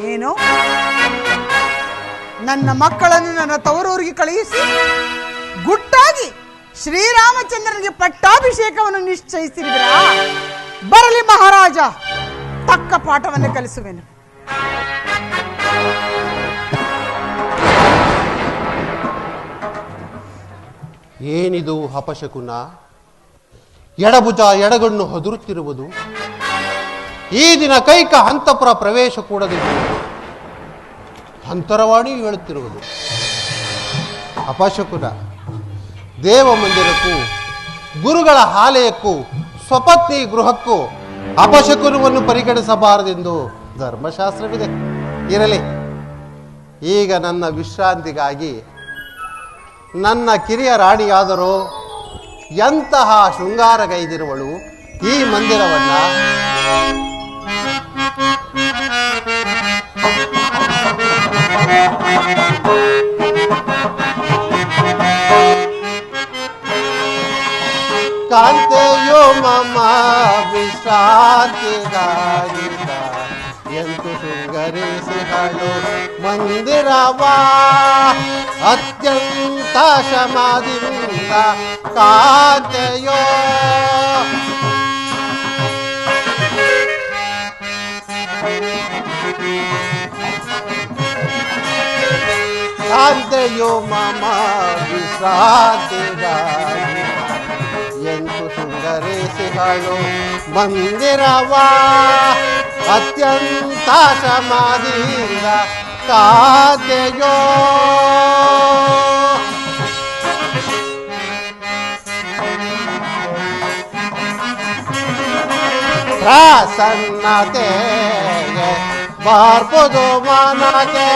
ಏನು, ನನ್ನ ಮಕ್ಕಳನ್ನು ನನ್ನ ತವರೂರಿಗೆ ಕಳುಹಿಸಿ ಗುಟ್ಟಾಗಿ ಶ್ರೀರಾಮಚಂದ್ರನಿಗೆ ಪಟ್ಟಾಭಿಷೇಕವನ್ನು ನಿಶ್ಚಯಿಸಿರುವಿರಾ? ಬರಲಿ ಮಹಾರಾಜ, ತಕ್ಕ ಪಾಠವನ್ನು ಕಲಿಸುವೆನು. ಏನಿದು ಅಪಶಕುನ? ಎಡಭುಜ ಎಡಗಣ್ಣು ಹದುರುತ್ತಿರುವುದು. ಈ ದಿನ ಕೈಕ ಅಂತಪುರ ಪ್ರವೇಶ ಕೂಡದೆ ಅಂತರವಾಣಿ ಹೇಳುತ್ತಿರುವುದು. ಅಪಶಕುನ ದೇವ ಮಂದಿರಕ್ಕೂ ಗುರುಗಳ ಆಲಯಕ್ಕೂ ಸ್ವಪತ್ನಿ ಗೃಹಕ್ಕೂ ಅಪಶಕುನವನ್ನು ಪರಿಗಣಿಸಬಾರದೆಂದು ಧರ್ಮಶಾಸ್ತ್ರವಿದೆ. ಇರಲಿ, ಈಗ ನನ್ನ ವಿಶ್ರಾಂತಿಗಾಗಿ ನನ್ನ ಕಿರಿಯ ರಾಣಿಯಾದರೂ ಎಂತಹ ಶೃಂಗಾರಗೈದಿರುವಳು ಈ ಮಂದಿರವನ್ನ. ಕಾಂತೆಯೋ ಮಮ ವಿಶ್ರಾಂತಿಗಾಗಿ ಎಂತು ಶೃಂಗರಿಸಿಗಳು ಮಂದಿರವಾ ಅತ್ಯಂತ ಶಮಾದಿಂದ ಕಾಂತೆಯೋ. ಕಾಂತೆಯೋ ಮಮ ವಿಶ್ರಾಂತಿಗಾಗಿ ಎಂತು ಶೃಂಗರಿಸಿಗಳು ಮಂದಿರವಾ ಅತ್ಯಂತ ಶಮಾದಿಂದ ಕಾಂತೆಯೋ. ಪ್ರಸನ್ನತೆಗೆ ಬಾರ್ಬೋದು ಮನಗೆ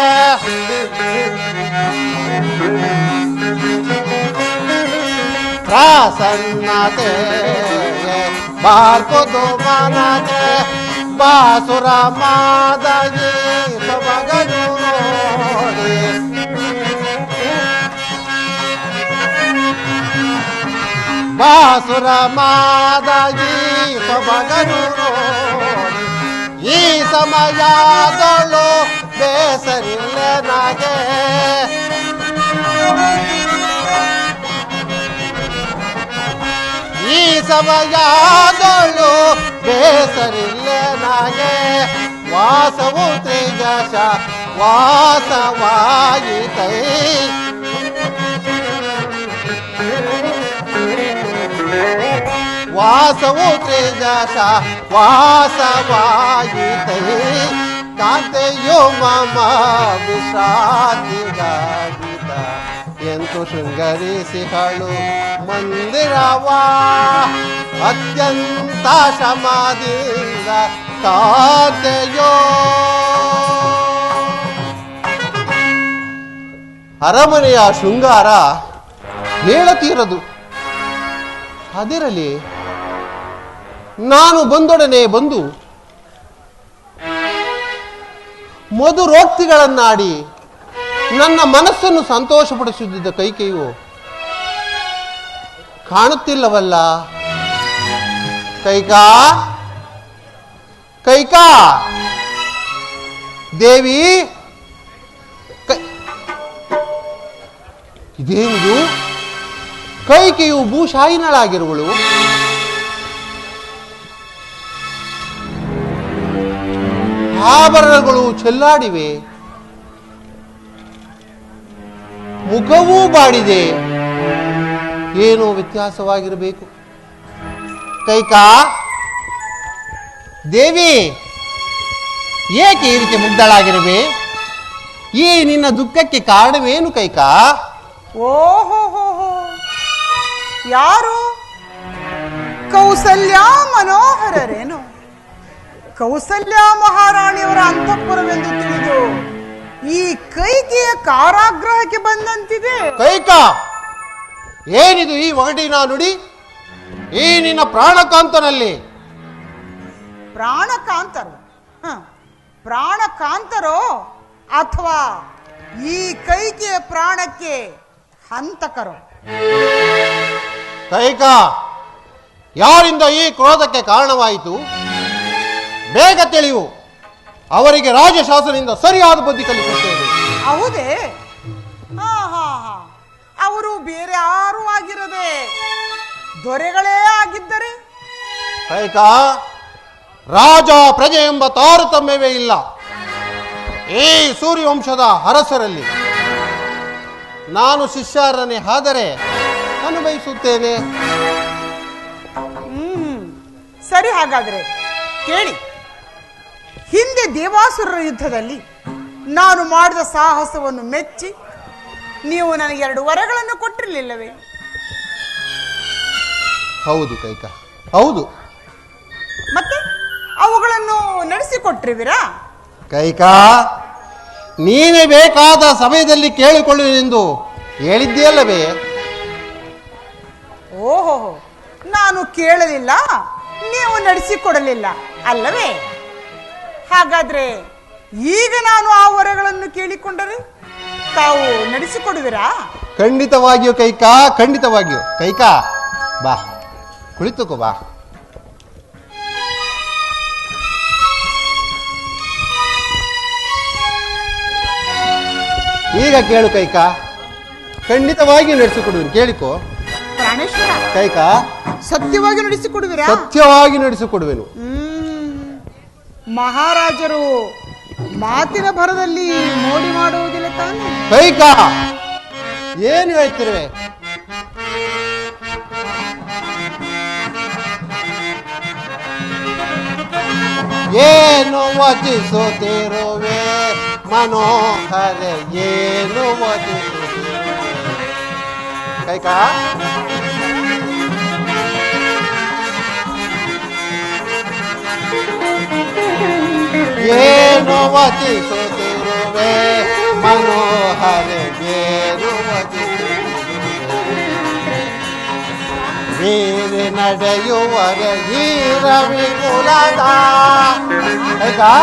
ಪ್ರಸನ್ನತೆಗೆ ಬಾರ್ಬೋದು ಮನಗೆ ಬಾಸುರ ಮಾದಗಿ ಸೊಬಗನು ನೋಡಿ ಬಾಸುರ ಮಾದಗಿ ಸೊಬಗನು ನೋಡಿ ಈ ಸಮಯದಳು ಬೇಸರಿಲ್ಲ ನನಗೆ. ಈ ಸಮಯದಳು ಬೇಸರಿಲ್ಲ ನನಗೆ. ವಾಸವು ತ್ರಿಜಶ ವಾಸವಾಯಿತೈ ವಾಸವು ತ್ರಿಜಶ ವಾಸವಾಯಿತೈ ಕಾಂತೆಯೋ ಮಮ ವಿಶ್ರಾಂತಿಗಾಗಿತ ಎಂತು ಶೃಂಗರಿಸಿಗಳು ಮಂದಿರವಾ ಅತ್ಯಂತ ಶಮಾದಿಂದ ಕಾಂತೆಯೋ. ಅರಮನೆಯ ಶೃಂಗಾರ ಹೇಳತೀರದು. ಅದಿರಲಿ, ನಾನು ಬಂದೊಡನೆ ಬಂದು ಮಧುರೋಕ್ತಿಗಳನ್ನಾಡಿ ನನ್ನ ಮನಸ್ಸನ್ನು ಸಂತೋಷಪಡಿಸುತ್ತಿದ್ದ ಕೈಕೆಯು ಕಾಣುತ್ತಿಲ್ಲವಲ್ಲ. ಕೈಕಾ ಕೈಕಾ ದೇವಿ, ಇದೇನಿದು? ಕೈಕೆಯು ಭೂಶಾಯಿನಳಾಗಿರುವಳು. ಆಭರಣಗಳು ಚೆಲ್ಲಾಡಿವೆ, ಮುಖವೂ ಬಾಡಿದೆ. ಏನೋ ವ್ಯತ್ಯಾಸವಾಗಿರಬೇಕು. ಕೈಕಾ ದೇವಿ, ಏಕೆ ಈ ರೀತಿ ಮುಗ್ಧಳಾಗಿರುವೆ? ಈ ನಿನ್ನ ದುಃಖಕ್ಕೆ ಕಾರಣವೇನು ಕೈಕಾ? ಓಹೋ, ಯಾರು? ಕೌಸಲ್ಯ ಮನೋಹರರೇನು? ಕೌಸಲ್ಯ ಮಹಾರಾಣಿಯವರ ಅಂತಃಪುರವೆಂದು ತಿಳಿದು ಈ ಕೈಕೆಯ ಕಾರಾಗೃಹಕ್ಕೆ ಬಂದಂತಿದೆ. ಕೈಕಾ, ಏನಿದು ಈ ಒಗಟಿನ ನುಡಿ? ಈ ನಿನ್ನ ಪ್ರಾಣಕಾಂತನಲ್ಲಿ ಪ್ರಾಣಕಾಂತರು? ಪ್ರಾಣಕಾಂತರೋ ಅಥವಾ ಈ ಕೈಕೆಯ ಪ್ರಾಣಕ್ಕೆ ಹಂತಕರು? ಕೈಕಾ, ಯಾರಿಂದ ಈ ಕ್ರೋಧಕ್ಕೆ ಕಾರಣವಾಯಿತು? ಬೇಗ ತಿಳಿಯು. ಅವರಿಗೆ ರಾಜಶಾಸನದಿಂದ ಸರಿಯಾದ ಬುದ್ಧಿ ಕಲಿಸುತ್ತೇನೆ. ಹೌದೇ? ಹಾ ಹಾ ಹಾ, ಅವರು ಬೇರೆ ಯಾರೂ ಆಗಿರದೆ ದೊರೆಗಳೇ ಆಗಿದ್ದರೆ? ಕೈಕಾ, ರಾಜ ಪ್ರಜೆ ಎಂಬ ತಾರತಮ್ಯವೇ ಇಲ್ಲ ಈ ಸೂರ್ಯವಂಶದ ಅರಸರಲ್ಲಿ. ನಾನು ಶಿಷ್ಯರನ್ನೇ ಆದರೆ ಅನುಭವಿಸುತ್ತೇನೆ. ಸರಿ, ಹಾಗಾದ್ರೆ ಕೇಳಿ. ಹಿಂದೆ ದೇವಾಸುರರ ಯುದ್ಧದಲ್ಲಿ ನಾನು ಮಾಡಿದ ಸಾಹಸವನ್ನು ಮೆಚ್ಚಿ ನೀವು ನನಗೆ 2 ವರಗಳನ್ನು ಕೊಟ್ಟಿರಲಿಲ್ಲವೇ? ಹೌದು ಕೈಕ, ಹೌದು. ಮತ್ತೆ ಅವುಗಳನ್ನು ನಡೆಸಿಕೊಟ್ಟಿರುವಿರಾ? ಕೈಕಾ, ನೀನೇ ಬೇಕಾದ ಸಮಯದಲ್ಲಿ ಕೇಳಿಕೊಳ್ಳುವೆನೆಂದು ಹೇಳಿದ್ದೀಯಲ್ಲವೇ? ಓಹೋ, ನಾನು ಕೇಳಲಿಲ್ಲ, ನೀವು ನಡೆಸಿಕೊಡಲಿಲ್ಲ ಅಲ್ಲವೇ? ಹಾಗಾದ್ರೆ ಈಗ ನಾನು ಆ ವರಗಳನ್ನು ಕೇಳಿಕೊಂಡರೆ ತಾವು ನಡೆಸಿಕೊಡುವಿರಾ? ಖಂಡಿತವಾಗಿಯೂ ಕೈಕಾ, ಖಂಡಿತವಾಗಿಯೂ. ಕೈಕಾ, ಬಾ, ಕುಳಿತುಕೋ, ಬಾ. ಈಗ ಕೇಳು ಕೈಕಾ, ಖಂಡಿತವಾಗಿಯೂ ನಡೆಸಿಕೊಡುವೆನು, ಕೇಳಿಕೋ. ಪ್ರಾಣೇಶ್ವರ, ಕೈಕಾ, ಸತ್ಯವಾಗಿ ನಡೆಸಿಕೊಡುವಿರಾ? ಸತ್ಯವಾಗಿ ನಡೆಸಿಕೊಡುವೆನು. ಮಹಾರಾಜರು ಮಾತಿನ ಭರದಲ್ಲಿ ಮೋಡಿ ಮಾಡುವುದಿಲ್ಲ ತಾನೆ? ಕೈಕಾ, ಏನು ಹೇಳ್ತಿರುವೆ? ಏನು ವಚಿಸುತ್ತಿರುವೆ ಮನೋಹರ, ಏನು ವಚಿಸುತ್ತಿರುವೆ? ಕೈಕಾ, ಏನು ವಚಿಸುತ್ತಿರುವೆ ಮನೋಹರ, ಏನು ವಚಿಸುತ್ತಿರುವೆ? ಬೇರೆ ನಡೆಯುವರ ಈ ರವಿ ಕುಲದ. ಕೈಕಾ,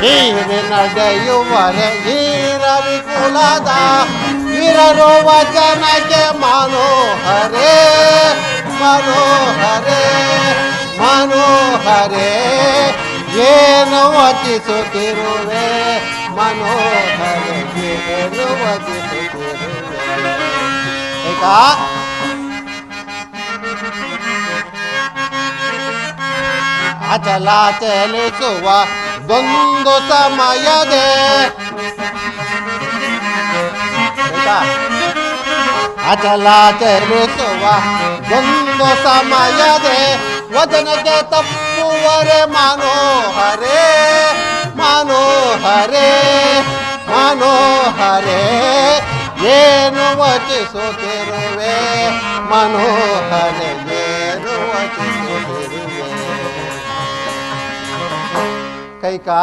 ಬೇರೆ ನಡೆಯುವರ ಈ ರವಿ ಕುಲದ ವೀರರು ವಚನಕ್ಕೆ ಮನೋಹರೇ, ಮನೋಹರೇ, ಮನೋಹರೇ, ಏನು ವಚಿಸುತ್ತಿರುವೆ ಮನೋಹರೇ, ಏನು ವಚಿಸುತ್ತಿರುವೆ? ಕೈಕಾ, ಅಚಲ ಚಲಿಸುವ ದೊಂದು ಸಮಯದೆ. ಕೈಕಾ, ಅಚಲ ಚಲಿಸುವ ಒಂದು ಸಮಯದೆ ವಚನಕ್ಕೆ ತಪ್ಪುವರೆ ಮನೋಹರೇ, ಮನೋಹರೇ, ಮನೋಹರೇ, ಏನು ವಚಿಸುತ್ತಿರುವೆ ಮನೋಹರೇ, ಏನು ವಚಿಸುತ್ತಿರುವೆ? ಕೈಕಾ,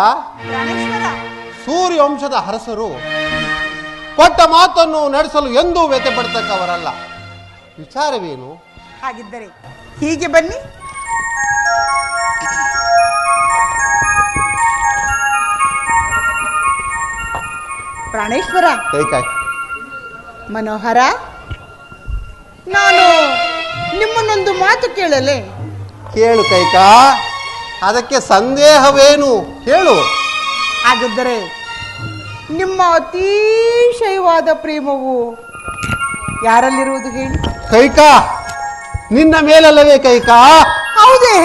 ಸೂರ್ಯವಂಶದ ಅರಸರು ಕೊಟ್ಟ ಮಾತನ್ನು ನಡೆಸಲು ಎಂದೂ ವ್ಯಥೆ ಪಡ್ತಕ್ಕವರಲ್ಲ. ವಿಚಾರವೇನು? ಹಾಗಿದ್ದರೆ ಹೀಗೆ ಬನ್ನಿ. ಪ್ರಾಣೇಶ್ವರ, ಕೈಕಾಯ್, ಮನೋಹರ, ನಾನು ನಿಮ್ಮನ್ನೊಂದು ಮಾತು ಕೇಳಲೆ? ಕೇಳು ಕೈಕಾ, ಅದಕ್ಕೆ ಸಂದೇಹವೇನು? ಹೇಳು. ಹಾಗಿದ್ದರೆ ನಿಮ್ಮ ಅತಿಶಯವಾದ ಪ್ರೇಮವು ಯಾರಲ್ಲಿರುವುದು ಹೇಳಿ? ಕೈಕಾ, ನಿನ್ನ ಮೇಲಲ್ಲವೇ ಕೈಕಾ? ಹೌದೇ?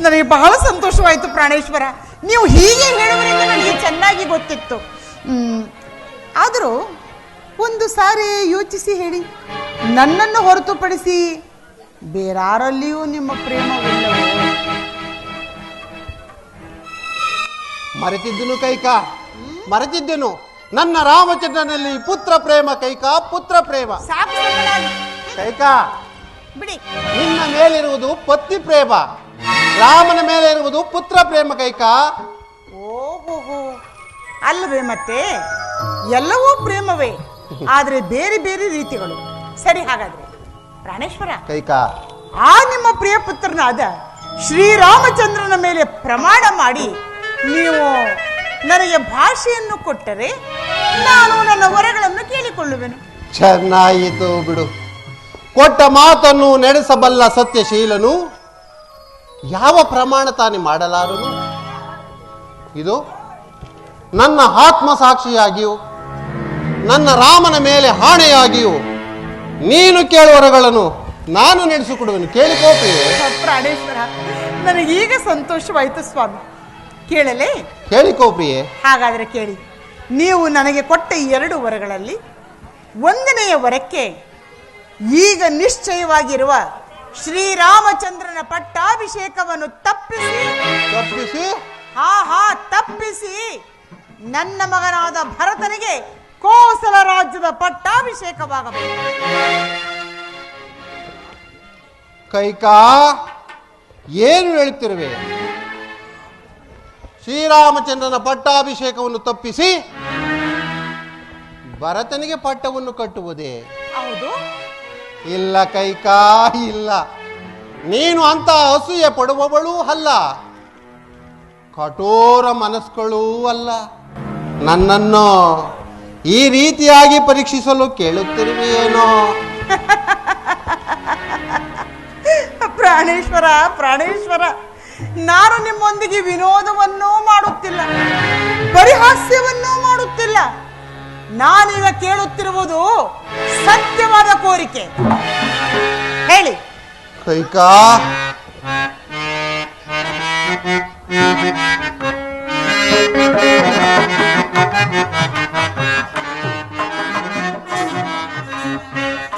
ನನಗೆ ಬಹಳ ಸಂತೋಷವಾಯಿತು ಪ್ರಾಣೇಶ್ವರ. ನೀವು ಹೀಗೆ ಹೇಳುವರಿಂದ ನನಗೆ ಚೆನ್ನಾಗಿ ಗೊತ್ತಿತ್ತು. ಆದರೂ ಒಂದು ಸಾರಿ ಯೋಚಿಸಿ ಹೇಳಿ, ನನ್ನನ್ನು ಹೊರತುಪಡಿಸಿ ಬೇರಾರಲ್ಲಿಯೂ ನಿಮ್ಮ ಪ್ರೇಮವಿಲ್ಲವೋ? ಮರೆತಿದ್ದನು ಕೈಕಾ, ಮರೆತಿದ್ದೆನು. ನನ್ನ ರಾಮಚಂದ್ರನಲ್ಲಿ ಪುತ್ರ ಪ್ರೇಮ ಕೈಕಾ, ಪುತ್ರ ಪ್ರೇಮ. ಸಾಕು ಕೈಕಾ, ಬಿಡಿ. ನಿನ್ನ ಮೇಲಿರುವುದು ಪತ್ನಿ ಪ್ರೇಮ, ರಾಮನ ಮೇಲೆ ಇರುವುದು ಪುತ್ರ ಪ್ರೇಮ ಕೈಕಾ. ಓಹೋ, ಅಲ್ಲವೇ? ಮತ್ತೆ ಎಲ್ಲವೂ ಪ್ರೇಮವೇ, ಆದರೆ ಬೇರೆ ಬೇರೆ ರೀತಿಗಳು. ಸರಿ, ಹಾಗಾದ್ರೆ ಪ್ರಾಣೇಶ್ವರ, ಕೈಕಾ, ಆ ನಿಮ್ಮ ಪ್ರಿಯ ಪುತ್ರನಾದ ಶ್ರೀರಾಮಚಂದ್ರನ ಮೇಲೆ ಪ್ರಮಾಣ ಮಾಡಿ ನೀವು ನನಗೆ ಭಾಷೆಯನ್ನು ಕೊಟ್ಟರೆ ನಾನು ನನ್ನ ವರಗಳನ್ನು ಕೇಳಿಕೊಳ್ಳುವೆನು. ಚೆನ್ನಾಯಿತು ಬಿಡು. ಕೊಟ್ಟ ಮಾತನ್ನು ನಡೆಸಬಲ್ಲ ಸತ್ಯಶೀಲನು ಯಾವ ಪ್ರಮಾಣ ತಾನೇ ಮಾಡಲಾರನು? ಇದು ನನ್ನ ಆತ್ಮಸಾಕ್ಷಿಯಾಗಿಯೂ ನನ್ನ ರಾಮನ ಮೇಲೆ ಹಾಣೆಯಾಗಿಯೂ ನೀನು ಕೇಳುವರಗಳನ್ನು ನಾನು ನಡೆಸಿಕೊಡುವೆನು. ಕೇಳಿಕೋಪಿ. ಪ್ರಾಣೇಶ್ವರ, ನನಗೀಗ ಸಂತೋಷವಾಯಿತು ಸ್ವಾಮಿ. ಕೇಳಲೇ? ಕೇಳಿಕೋ ಪ್ರಿಯೆ. ಹಾಗಾದರೆ ಕೇಳಿ. ನೀವು ನನಗೆ ಕೊಟ್ಟ 2 ವರಗಳಲ್ಲಿ 1ನೆಯ ವರಕ್ಕೆ ಈಗ ನಿಶ್ಚಯವಾಗಿರುವ ಶ್ರೀರಾಮಚಂದ್ರನ ಪಟ್ಟಾಭಿಷೇಕವನ್ನು ತಪ್ಪಿಸಿ ತಪ್ಪಿಸಿ ನನ್ನ ಮಗನಾದ ಭರತನಿಗೆ ಕೋಸಲ ರಾಜ್ಯದ ಪಟ್ಟಾಭಿಷೇಕವಾಗಬೇಕು. ಕೈಕಾ, ಏನು ಹೇಳುತ್ತಿರುವೆ? ಶ್ರೀರಾಮಚಂದ್ರನ ಪಟ್ಟಾಭಿಷೇಕವನ್ನು ತಪ್ಪಿಸಿ ಭರತನಿಗೆ ಪಟ್ಟವನ್ನು ಕಟ್ಟುವುದೇ? ಹೌದು. ಇಲ್ಲ ಕೈಕಾ, ಇಲ್ಲ. ನೀನು ಅಂತ ಅಸೂಯೆ ಪಡುವವಳೂ ಅಲ್ಲ, ಕಠೋರ ಮನಸ್ಸುಗಳೂ ಅಲ್ಲ. ನನ್ನನ್ನು ಈ ರೀತಿಯಾಗಿ ಪರೀಕ್ಷಿಸಲು ಕೇಳುತ್ತಿರುವೆಯೇನೋ? ಪ್ರಾಣೇಶ್ವರ, ಪ್ರಾಣೇಶ್ವರ, ನಾನು ನಿಮ್ಮೊಂದಿಗೆ ವಿನೋದವನ್ನೂ ಮಾಡುತ್ತಿಲ್ಲ, ಪರಿಹಾಸ್ಯವನ್ನೂ ಮಾಡುತ್ತಿಲ್ಲ. ನಾನೀಗ ಕೇಳುತ್ತಿರುವುದು ಸತ್ಯವಾದ ಕೋರಿಕೆ. ಹೇಳಿ. ಕೈಕಾ,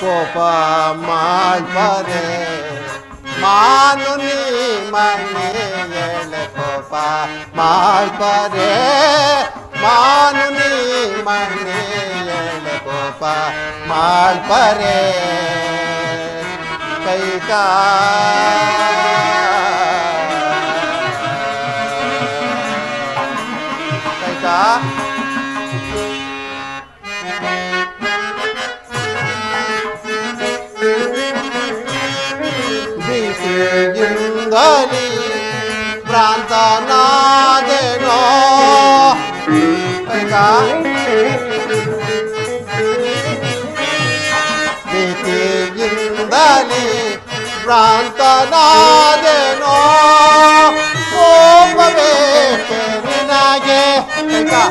ಕೋಪ ಮಾಡ್ಬಾರೆ ಮಾನು ನೀ ಮನೆ ಎಳೆ, ಕೋಪ ಮಾಡ್ಬಾರೆ ಮಾನು ನೀ ಮನೆ ಎಳೆ, ಕೋಪ ಮಾಡ್ಬಾರೆ ಕೈಕಾ. ಕೈಕಾ, ಭೀತಿಯಿಂದಲೇ ಭ್ರಾಂತನಾದೆನೋ. ಕೈಕಾ, ಭೀತಿಯಿಂದಲೇ ಭ್ರಾಂತನಾದೆನೋ. ಕೋಪವೇಕೆ ನಿನಗೆ? ಕೈಕಾ,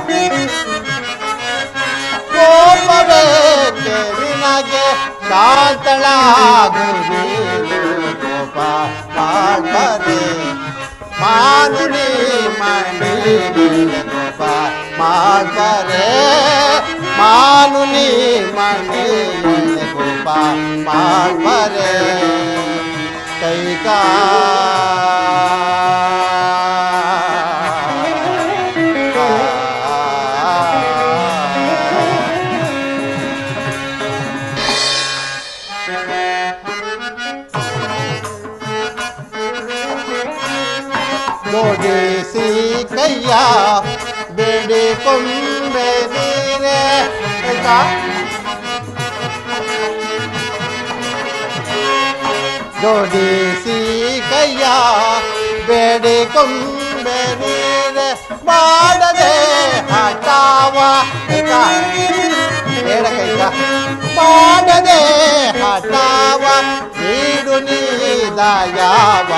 ಕೋಪವೇಕೆ ನಿನಗೆ? ಶಾಂತಳಾಗು ನೀನು, ಕೋಪ ಮಾಡ್ಬಾರೆ ಮಾನು ನೀ ಮನೆ, ಕೋಪ ಮಾಡ್ಬಾರೆ ಮಾನು ನೀ ಮನೆ, ಕೋಪ ಮಾಡ್ಬಾರೆ ಕೈಕಾ. ಜೋಡಿಸಿ ಕೈಯ ಬೇಡಿಕೊಂಬೆ ನೀರೆ. ಕೈಕಾ, ಜೋಡಿಸಿ ಕೈಯ ಬೇಡಿಕೊಂಬೆ ನೀರೆ, ಮಾಡದೆ ಹಠಾವ. ಕೈಕಾ, ಬೇಡ ಕೈಕಾ, ಮಾಡದೆ ಹಠಾವ ನೀಡು ನೀದಯಾವ,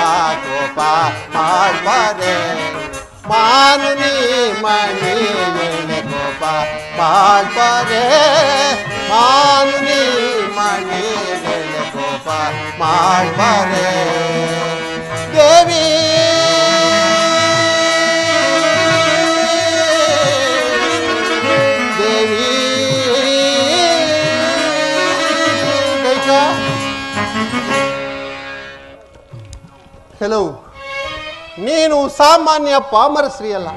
ಕೋಪ ಮಾಡ್ಬಾರೆ ಮಾನು ನೀ ಮನೆ ಎಳೆ, ಕೋಪ ಮಾಡ್ಬಾರೆ ಮಾನು ನೀ ಮನೆ ಎಳೆ, ಕೋಪ ಮಾಡ್ಬಾರೆ ದೇವಿ. ದೇವಿ, ಕೈಕಾ. ಕೆಲವು ನೀನು ಸಾಮಾನ್ಯ ಪಾಮರ ಸ್ತ್ರೀಯಲ್ಲ,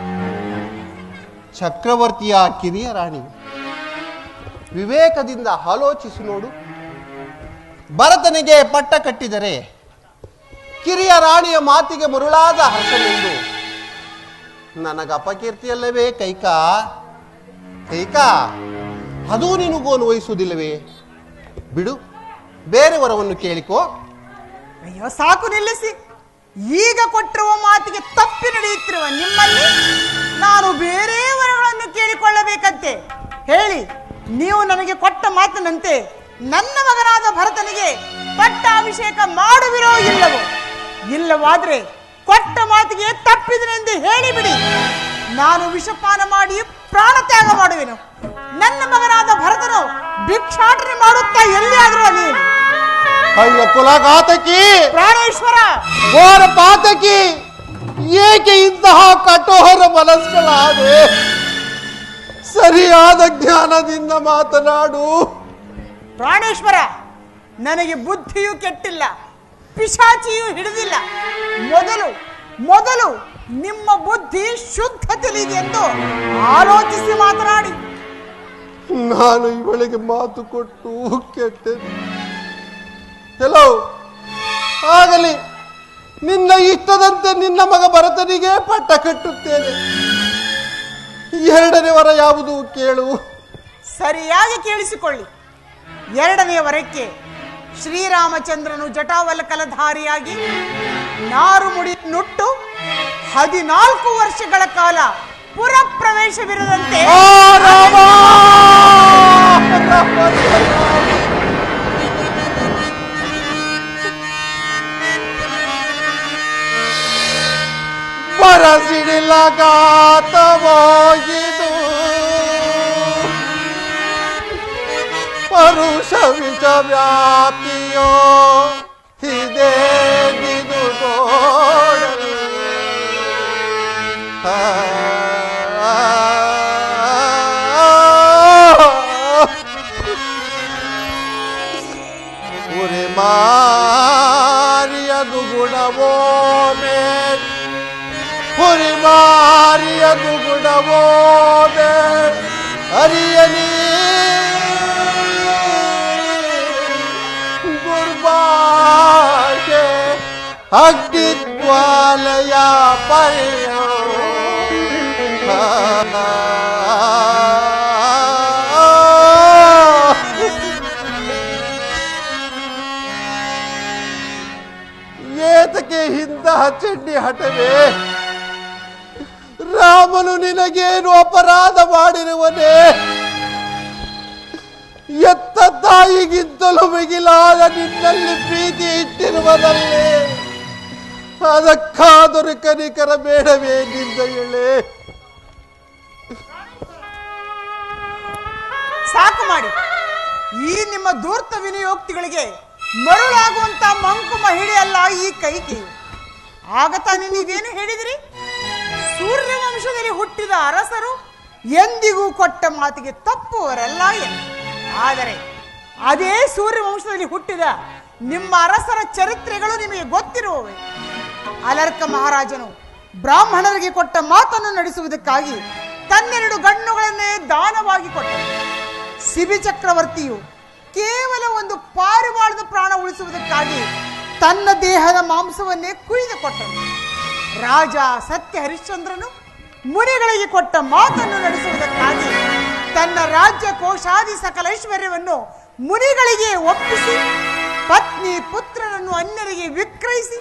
ಚಕ್ರವರ್ತಿಯ ಕಿರಿಯ ರಾಣಿ. ವಿವೇಕದಿಂದ ಆಲೋಚಿಸಿ ನೋಡು. ಭರತನಿಗೆ ಪಟ್ಟ ಕಟ್ಟಿದರೆ ಕಿರಿಯ ರಾಣಿಯ ಮಾತಿಗೆ ಮರುಳಾದ ಹರ್ಷನೆಂದು ನನಗ ಅಪಕೀರ್ತಿಯಲ್ಲವೇ ಕೈಕಾ? ಕೈಕಾ, ಅದೂ ನಿನಗೂ ಅನ್ವಯಿಸುವುದಿಲ್ಲವೇ? ಬಿಡು, ಬೇರೆ ವರವನ್ನು ಕೇಳಿಕೋ. ಅಯ್ಯೋ ಸಾಕು, ನಿಲ್ಲಿಸಿ. ಈಗ ಕೊಟ್ಟಿರುವ ಮಾತಿಗೆ ತಪ್ಪಿ ನಡೆಯುತ್ತಿರುವ ನಿಮ್ಮಲ್ಲಿ ನಾನು ಬೇರೆ ವರಗಳನ್ನು ಕೇಳಿಕೊಳ್ಳಬೇಕಂತೆ? ಹೇಳಿ. ನೀವು ನನಗೆ ಕೊಟ್ಟ ಮಾತಿನಂತೆ ನನ್ನ ಮಗನಾದ ಭರತನಿಗೆ ಪಟ್ಟಾಭಿಷೇಕ ಮಾಡುವಿರೋ ಇಲ್ಲವೋ? ಇಲ್ಲವಾದ್ರೆ ಕೊಟ್ಟ ಮಾತಿಗೆ ತಪ್ಪಿದನೆಂದು ಹೇಳಿಬಿಡಿ. ನಾನು ವಿಷಪಾನ ಮಾಡಿ ಪ್ರಾಣ ತ್ಯಾಗ ಮಾಡುವೆನು. ನನ್ನ ಮಗನಾದ ಭರತನು ಭಿಕ್ಷಾಟನೆ ಮಾಡುತ್ತಾ ಎಲ್ಲಿಯಾದರೂ ಅಲ್ಲಿ. ಅಯ್ಯ ಕುಲಘಾತಕಿ, ಪ್ರಾಣೇಶ್ವರ, ಘೋರ ಪಾತಕಿ, ಏಕೆ ಇಂತಹ ಕಠೋರ ಮನಸ್ಕಳಾದೆ? ಸರಿಯಾದ ಜ್ಞಾನದಿಂದ ಮಾತನಾಡು. ಪ್ರಾಣೇಶ್ವರ, ನನಗೆ ಬುದ್ಧಿಯೂ ಕೆಟ್ಟಿಲ್ಲ, ಪಿಶಾಚಿಯೂ ಹಿಡಿದಿಲ್ಲ. ಮೊದಲು ನಿಮ್ಮ ಬುದ್ಧಿ ಶುದ್ಧ ತಿಳಿದೆ ಎಂದು ಆಲೋಚಿಸಿ ಮಾತನಾಡಿ. ನಾನು ಇವಳಿಗೆ ಮಾತು ಕೊಟ್ಟು ಕೆಟ್ಟೆ. ಎಲ್ಲೋ ಆಗಲಿ, ನಿನ್ನ ಇಷ್ಟದಂತೆ ನಿನ್ನ ಮಗ ಭರತನಿಗೆ ಪಟ್ಟ ಕಟ್ಟುತ್ತೇನೆ. ಎರಡನೇ ವರ ಯಾವುದು ಕೇಳು. ಸರಿಯಾಗಿ ಕೇಳಿಸಿಕೊಳ್ಳಿ. ಎರಡನೆಯ ವರಕ್ಕೆ ಶ್ರೀರಾಮಚಂದ್ರನು ಜಟಾವಲಕಲಧಾರಿಯಾಗಿ ನಾರು ಮುಡಿ ನುಟ್ಟು 14 ವರ್ಷಗಳ ಕಾಲ ಪುರ ಪ್ರವೇಶವಿರದಂತೆ ಬರಸಿಡಿಲಗಾತವೋಗಿದು ಪರುಷ ವಿಷ ವ್ಯಾಪ್ತಿಯೋ ಇದೇಗಿದು ತೋಡಲು. ಉರಿ ಮಾರಿಯದು ಗುಣವೋ ಮೇ, ಉರಿ ಮಾರಿಯದು ಗುಣವೋ ಮೇ ಅರಿಯಲಿ ಗುರ್ಬಾಷೆ ಅಗ್ನಿಜ್ವಾಲಯ ಪರ್ಯ. ಏತಕ್ಕೆ ಇಂತಹ ಚಂಡಿ ಹಠವೇ? ರಾಮನು ನಿನಗೇನು ಅಪರಾಧ ಮಾಡಿರುವನೇ? ಎತ್ತ ತಾಯಿಗಿಂತಲೂ ಮಿಗಿಲಾದ ನಿನ್ನಲ್ಲಿ ಪ್ರೀತಿ ಇಟ್ಟಿರುವುದಲ್ಲೇ, ಅದಕ್ಕಾದರೂ ಕನಿಕರ ಬೇಡವೇ ನಿಂದ ಎಳೆ? ಸಾಕು ಮಾಡಿ. ಈ ನಿಮ್ಮ ಧೂರ್ತ ವಿನಿಯೋಕ್ತಿಗಳಿಗೆ ಮರುಳಾಗುವಂತ ಮಂಕು ಮಹಿಳೆ ಅಲ್ಲ ಈ ಕೈಕಿ. ಆಗ ತಾನೇ ನೀವೇನು ಹೇಳಿದಿರಿ? ಸೂರ್ಯವಂಶದಲ್ಲಿ ಹುಟ್ಟಿದ ಅರಸರು ಎಂದಿಗೂ ಕೊಟ್ಟ ಮಾತಿಗೆ ತಪ್ಪುವರಲ್ಲ ಎಂದು. ಆದರೆ ಅದೇ ಸೂರ್ಯವಂಶದಲ್ಲಿ ಹುಟ್ಟಿದ ನಿಮ್ಮ ಅರಸರ ಚರಿತ್ರೆಗಳು ನಿಮಗೆ ಗೊತ್ತಿರುವವೆ. ಅಲರ್ಕ ಮಹಾರಾಜನು ಬ್ರಾಹ್ಮಣರಿಗೆ ಕೊಟ್ಟ ಮಾತನ್ನು ನಡೆಸುವುದಕ್ಕಾಗಿ ತನ್ನೆರಡು ಗಣ್ಣುಗಳನ್ನೇ ದಾನವಾಗಿ ಕೊಟ್ಟನು. ಸಿಬಿ ಚಕ್ರವರ್ತಿಯು ಕೇವಲ ಒಂದು ಪಾರಿವಾಳದ ಪ್ರಾಣ ಉಳಿಸುವುದಕ್ಕಾಗಿ ತನ್ನ ದೇಹದ ಮಾಂಸವನ್ನೇ ಕುಯ್ದು ಕೊಟ್ಟನು. ರಾಜ ಸತ್ಯ ಹರಿಶ್ಚಂದ್ರನು ಮುನಿಗಳಿಗೆ ಕೊಟ್ಟ ಮಾತನ್ನು ನಡೆಸುವುದಕ್ಕಾಗಿ ತನ್ನ ರಾಜ್ಯ ಕೋಶಾದಿ ಸಕಲ ಐಶ್ವರ್ಯವನ್ನು ಮುನಿಗಳಿಗೆ ಒಪ್ಪಿಸಿ ಪತ್ನಿ ಪುತ್ರರನ್ನು ಅನ್ಯರಿಗೆ ವಿಕ್ರಯಿಸಿ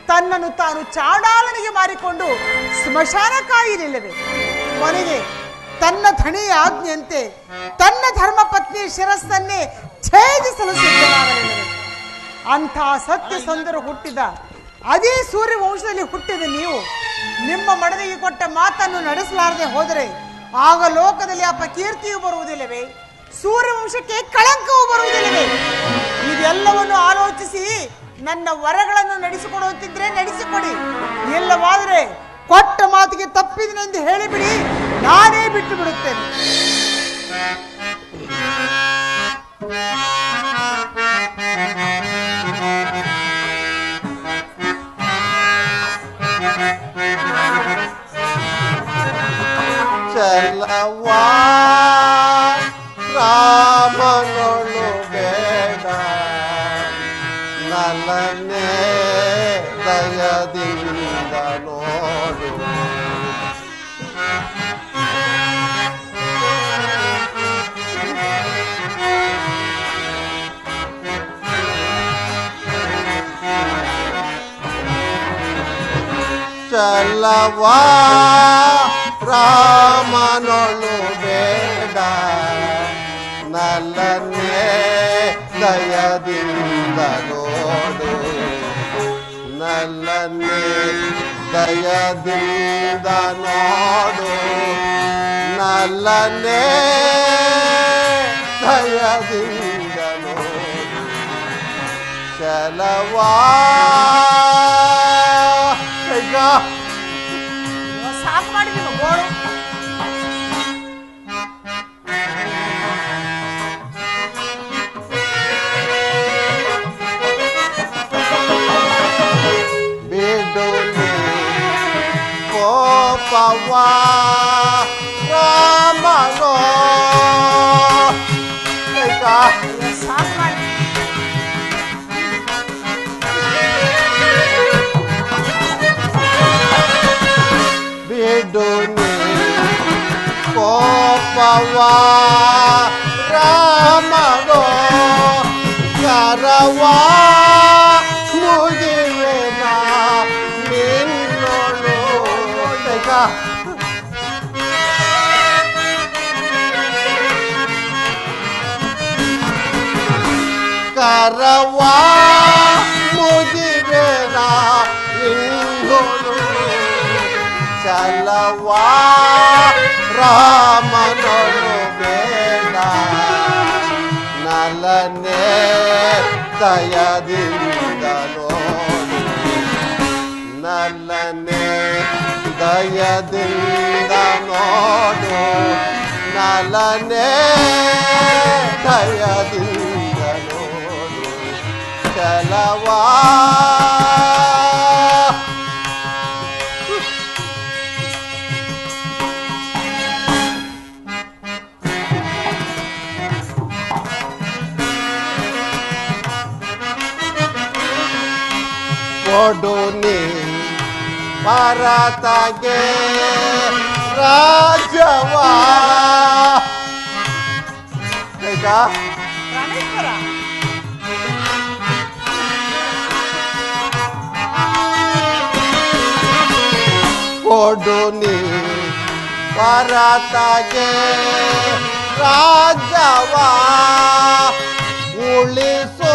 ತನ್ನನ್ನು ತಾನು ಚಾಡಾಲನಿಗೆ ಮಾರಿಕೊಂಡು ಸ್ಮಶಾನ ಕಾಯಲಿಲ್ಲವೇ? ಕೊನೆಗೆ ತನ್ನ ಧಣಿಯ ಆಜ್ಞೆಯಂತೆ ತನ್ನ ಧರ್ಮ ಪತ್ನಿಯ ಶಿರಸ್ಸನ್ನೇ ಛೇದಿಸಲು ಸಿದ್ಧನಾಗಲಿಲ್ಲವೇ? ಅಂಥ ಸತ್ಯಸಂಧರು ಹುಟ್ಟಿದ ಅದೇ ಸೂರ್ಯವಂಶದಲ್ಲಿ ಹುಟ್ಟಿದ ನೀವು ನಿಮ್ಮ ಮಡದಿಗೆ ಕೊಟ್ಟ ಮಾತನ್ನು ನಡೆಸಲಾರದೆ ಹೋದರೆ ಆಗ ಲೋಕದಲ್ಲಿ ಅಪಕೀರ್ತಿಯೂ ಬರುವುದಿಲ್ಲವೇ? ಸೂರ್ಯವಂಶಕ್ಕೆ ಕಳಂಕವೂ ಬರುವುದಿಲ್ಲವೇ? ಇದೆಲ್ಲವನ್ನು ಆಲೋಚಿಸಿ ನನ್ನ ವರಗಳನ್ನು ನಡೆಸಿಕೊಡುತ್ತಿದ್ರೆ ನಡೆಸಿಕೊಡಿ. ಇಲ್ಲವಾದರೆ ಕೊಟ್ಟ ಮಾತಿಗೆ ತಪ್ಪಿದನೆಂದು ಹೇಳಿಬಿಡಿ, ನಾನೇ ಬಿಟ್ಟು ಬಿಡುತ್ತೇನೆ. ಚಲವಾ ರಾಮನೊಳು ಬೇಡ ನಲನೆ ದಯದಿಂದ ನೋಡು. ಚಲವಾ ರಾಮನೊಳು ಬೇಡ ನಲನೆ ದಯದಿಂದ ನೋಡು. ನಲ್ಲನೆ ದಯದಿಂದ ನೋಡು ನಲ್ಲನೆ ದಯದಿಂದ ನೋಡು ಚಲವಾ ಸಾಕು ಮಾಡಿದೀವಿ ಗೋಳು. ಕೋಪವಾ ರಾಮನೋ ಸಾಕು ಮಾಡಿ ಬಿಡುನಿ ಕೋಪವಾ ರಾಮನೋ ಕರವಾ ಮುಗಿವೆನ ನಿನ್ನೋಳು ಕರವಾ ಮುಗಿವೆನ ನಿನ್ನೋಳು ಚಲವಾ ರಾಮನೋಳು ಬೇಡ ನಲನೆ ದಯದಿಂದ ನೋಡು ನಲನೆ ದಯದಿಂದ ನೋಡು ನಲನೆ ದಯದಿಂದ ನೋಡು ಚಲವಾ ಕೊಡು ನೀ ಭಾರತಗೆ ರಾಜವಾ ಪ್ರಾಣೇಶ್ವರ ಕೊಡು ನೀ ಭಾರತಗೆ ರಾಜವಾ ಉಳಿಸೋ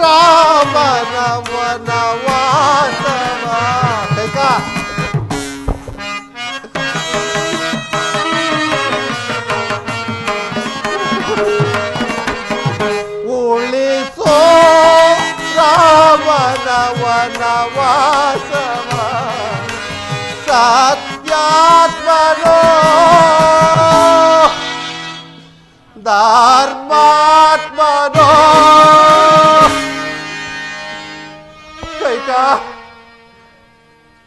ರಾಮನ ವನವಾಸವ ಉಳಿಸೋ ರಾಮನ ವನವಾಸವ ಸತ್ಯಾತ್ಮನೋ ಧರ್ಮಾತ್ಮನೋ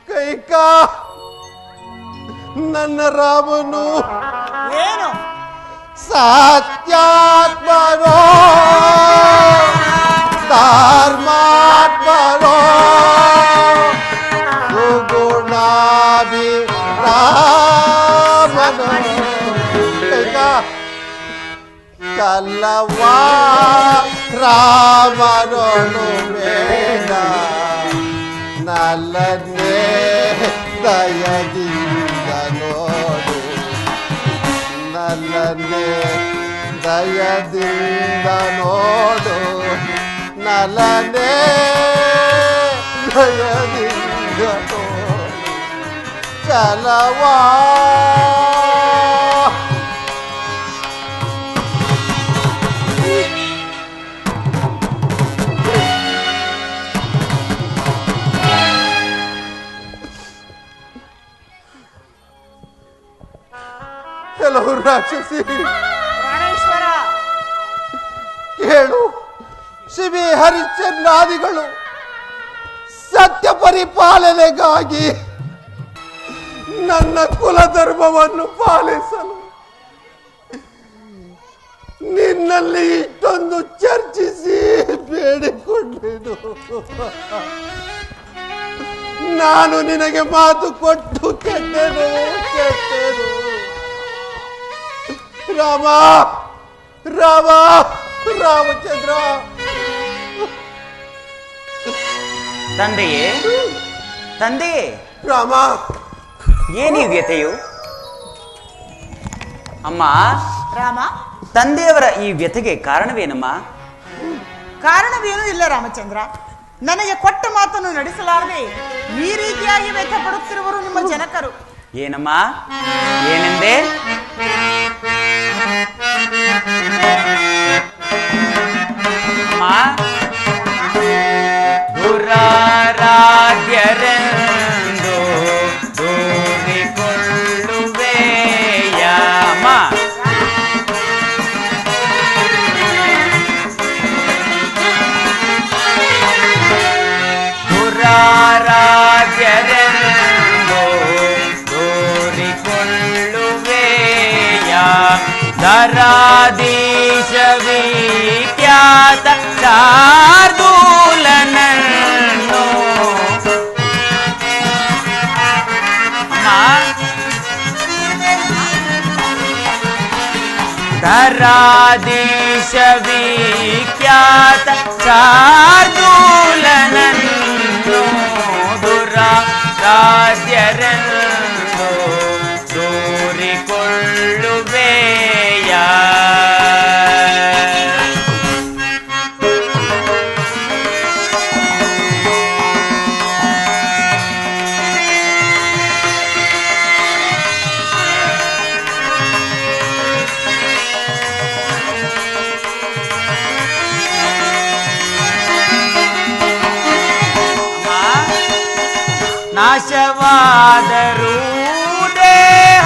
ಕೈಕ ನನ್ನ ರಾಮನು ಏನು ಸತ್ಯಾತ್ಮನೋ ಧರ್ಮಾತ್ಮನೋ ಸುಗುಣಾಭಿ ರಾಮನೋ ಕೈಕ ಚಲವಾ ರಾಮನೋಳು ಬೇಡ ನಲ್ಲನೆ ದಯದಿಂದ ನೋಡು ನಲ್ಲನೆ ದಯದಿಂದ ನೋಡು ನಲ್ಲನೆ ದಯದಿಂದ ನೋಡು ಚಲವಾ ಕೆಲವು ರಾಕ್ಷಸಿ ಪ್ರಾಣೇಶ್ವರ ಕೇಳು ಶಿವಿ ಹರಿಶ್ಚಂದ್ರಾದಿಗಳು ಸತ್ಯ ಪರಿಪಾಲನೆಗಾಗಿ ನನ್ನ ಕುಲಧರ್ಮವನ್ನು ಪಾಲಿಸಲು ನಿನ್ನಲ್ಲಿ ಇಷ್ಟೊಂದು ಚರ್ಚಿಸಿ ಬೇಡಿಕೊಂಡೆನು. ನಾನು ನಿನಗೆ ಮಾತು ಕೊಟ್ಟು ಕೆಟ್ಟೆನು. ರಾಮ ರಾಮ ರಾಮಚಂದ್ರ ತಂದೆಯೇ ತಂದೆಯೇ ರಾಮ ಏನೀ ವ್ಯಥೆಯು? ಅಮ್ಮ, ರಾಮ, ತಂದೆಯವರ ಈ ವ್ಯಥೆಗೆ ಕಾರಣವೇನಮ್ಮ? ಕಾರಣವೇನೂ ಇಲ್ಲ ರಾಮಚಂದ್ರ. ನನಗೆ ಕೊಟ್ಟ ಮಾತನ್ನು ನಡೆಸಲಾರದೆ ಈ ರೀತಿಯಾಗಿ ವ್ಯಥೆ ಪಡುತ್ತಿರುವರು ನಿಮ್ಮ ಜನಕರು. ಏನಮ್ಮ, ಏನೆಂದೆ? ದುರಾರಾಧ್ಯರೆಂದು ದೂರಿಕೊಳ್ಳುವೆಯಮ್ಮ. ದುರಾರಾಧ್ಯರೆಂದು ದೂರಿಕೊಳ್ಳುವೆಯ ದರಾಧೀಶ ವಿಖ್ಯಾತ ಶಾರ್ದೂಲನನ್ನು ದರಾಧೀಶ ವಿಖ್ಯಾತ ಶಾರ್ದೂಲನನ್ನು ದುರಾರಾಧ್ಯರೆಂದು ದೂರಿಕೊಳ್ಳುವೆಯ. ನಾಶವಾದರೂ ದೇಹ